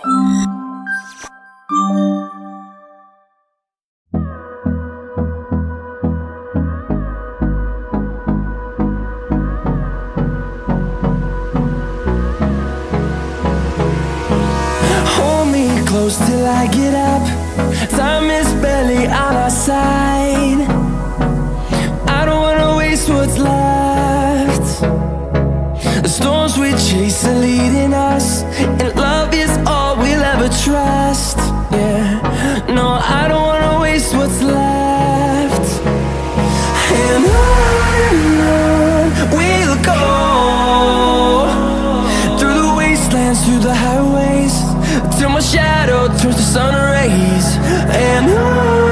Hold me close till I get up. Time is barely on our side. I don't wanna waste what's left. The storms we chase are leading us, and love is all we'll ever trust. Yeah, no, I don't wanna waste what's left. And on we'll go, through the wastelands, through the highways, till my shadow turns to sun rays. And on